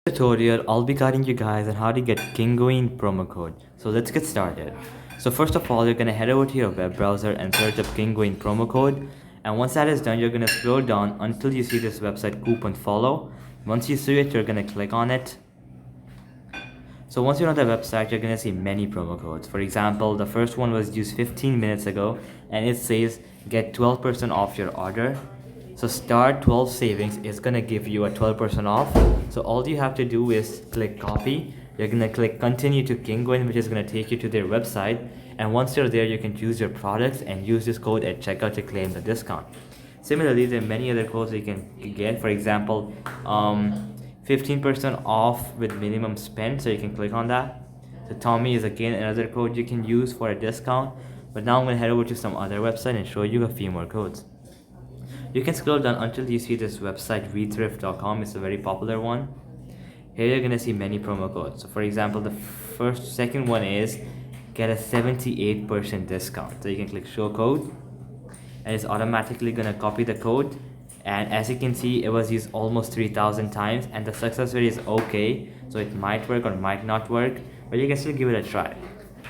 Tutorial, I'll be guiding you guys on how to get Kinguin promo code. So let's get started. So first of all, you're gonna head over to your web browser and search up Kinguin promo code. And once that is done, you're gonna scroll down until you see this website coupon follow. Once you see it, you're gonna click on it. So once you're on the website, you're gonna see many promo codes. For example, the first one was used 15 minutes ago and it says get 12% off your order. So start 12 savings is gonna give you a 12% off. So all you have to do is click copy. You're gonna click continue to Kinguin, which is gonna take you to their website. And once you're there, you can choose your products and use this code at checkout to claim the discount. Similarly, there are many other codes you can get. For example, 15% off with minimum spend, so you can click on that. So Tommy is again another code you can use for a discount. But now I'm gonna head over to some other website and show you a few more codes. You can scroll down until you see this website rethrift.com. It's a very popular one. Here you're gonna see many promo codes. So for example, the second one is get a 78% discount. So you can click show code and it's automatically gonna copy the code. And as you can see, it was used almost 3,000 times and the success rate is okay. So it might work or might not work, but you can still give it a try.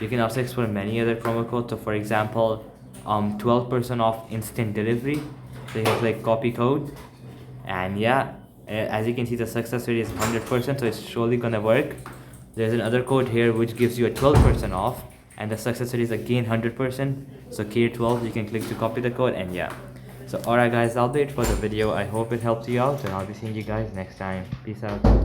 You can also explore many other promo codes. So for example, 12% off instant delivery. So you can click copy code, and yeah, as you can see, the success rate is 100%, so it's surely gonna work. There's another code here which gives you a 12% off, and the success rate is again 100%. So K12, you can click to copy the code, and yeah. So alright guys, that'll be it for the video. I hope it helped you out, and I'll be seeing you guys next time. Peace out.